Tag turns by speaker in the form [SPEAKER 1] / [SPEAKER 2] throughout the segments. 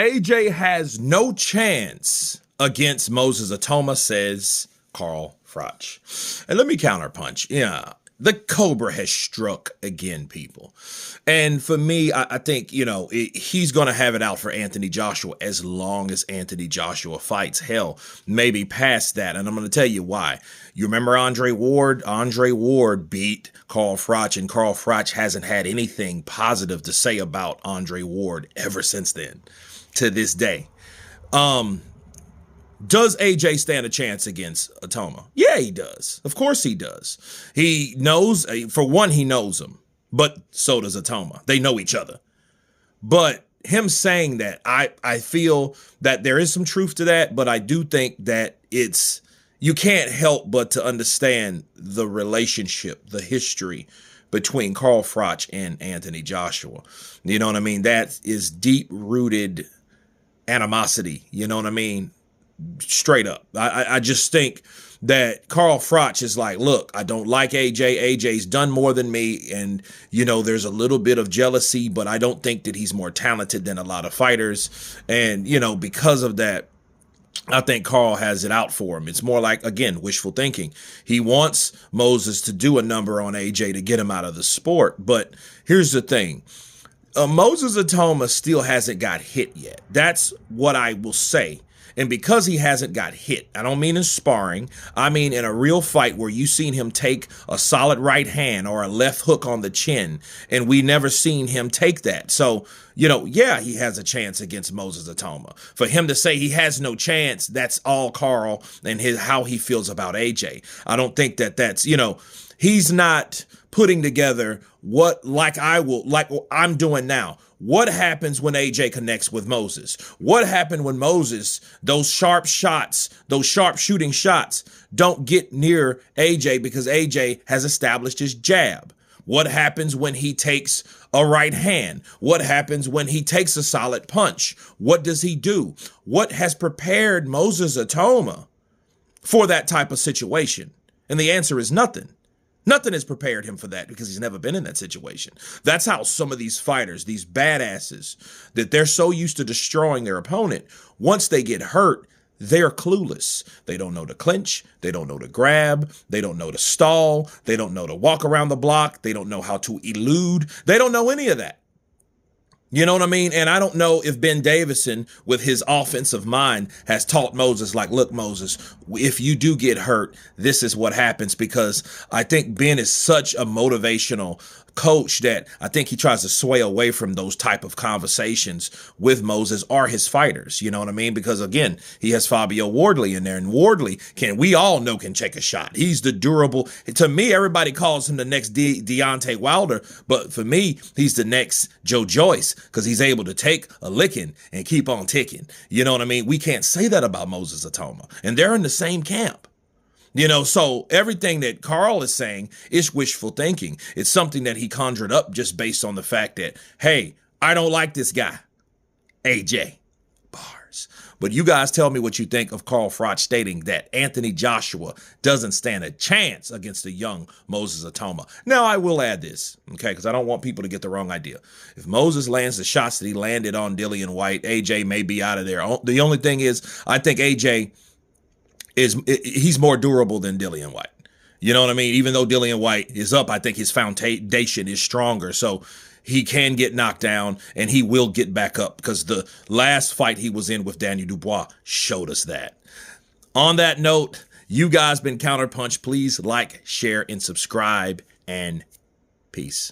[SPEAKER 1] AJ has no chance against Moses Itauma, says Carl Froch. And let me counterpunch. Yeah, the Cobra has struck again, people. And for me, I think, he's going to have it out for Anthony Joshua as long as Anthony Joshua fights. Hell, maybe past that. And I'm going to tell you why. You remember Andre Ward? Andre Ward beat Carl Froch, and Carl Froch hasn't had anything positive to say about Andre Ward ever since then, to this day. Does AJ stand a chance against Itauma? Yeah, he does. Of course he does. He knows, for one, he knows him, but so does Itauma. They know each other. But him saying that, I feel that there is some truth to that, but I do think that you can't help but to understand the relationship, the history between Carl Froch and Anthony Joshua. You know what I mean? That is deep-rooted animosity. You know what I mean? Straight up. I just think that Carl Froch is like, look, I don't like AJ. AJ's done more than me. And, there's a little bit of jealousy, but I don't think that he's more talented than a lot of fighters. And, because of that, I think Carl has it out for him. It's more like, again, wishful thinking. He wants Moses to do a number on AJ to get him out of the sport. But here's the thing. Moses Itauma still hasn't got hit yet. That's what I will say. And because he hasn't got hit, I don't mean in sparring, I mean in a real fight where you've seen him take a solid right hand or a left hook on the chin, and we never seen him take that. So, yeah, he has a chance against Moses Itauma. For him to say he has no chance, that's all Carl and how he feels about AJ. I don't think that's, he's not putting together like I'm doing now. What happens when AJ connects with Moses? What happened when Moses, those sharp shooting shots don't get near AJ because AJ has established his jab? What happens when he takes a right hand? What happens when he takes a solid punch? What does he do? What has prepared Moses Itauma for that type of situation? And the answer is nothing. Nothing has prepared him for that because he's never been in that situation. That's how some of these fighters, these badasses, that they're so used to destroying their opponent, once they get hurt, they're clueless. They don't know to clinch. They don't know to grab. They don't know to stall. They don't know to walk around the block. They don't know how to elude. They don't know any of that. You know what I mean? And I don't know if Ben Davison, with his offensive mind, has taught Moses, like, look, Moses, if you do get hurt, this is what happens, because I think Ben is such a motivational coach that I think he tries to sway away from those type of conversations with Moses or his fighters. You know what I mean? Because again, he has Fabio Wardley in there, and Wardley we all know can take a shot. He's the durable. To me, everybody calls him the next Deontay Wilder, but for me, he's the next Joe Joyce because he's able to take a licking and keep on ticking. You know what I mean? We can't say that about Moses Itauma, and they're in the same camp. So everything that Carl is saying is wishful thinking. It's something that he conjured up just based on the fact that, hey, I don't like this guy, AJ. Bars. But you guys tell me what you think of Carl Froch stating that Anthony Joshua doesn't stand a chance against the young Moses Itauma. Now, I will add this, okay, because I don't want people to get the wrong idea. If Moses lands the shots that he landed on Dillian White, AJ may be out of there. The only thing is, I think AJ he's more durable than Dillian White. You know what I mean? Even though Dillian White is up, I think his foundation is stronger. So he can get knocked down and he will get back up, because the last fight he was in with Daniel Dubois showed us that. On that note, you guys been Counterpunch. Please like, share, and subscribe, and peace.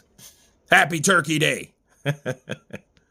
[SPEAKER 1] Happy Turkey Day.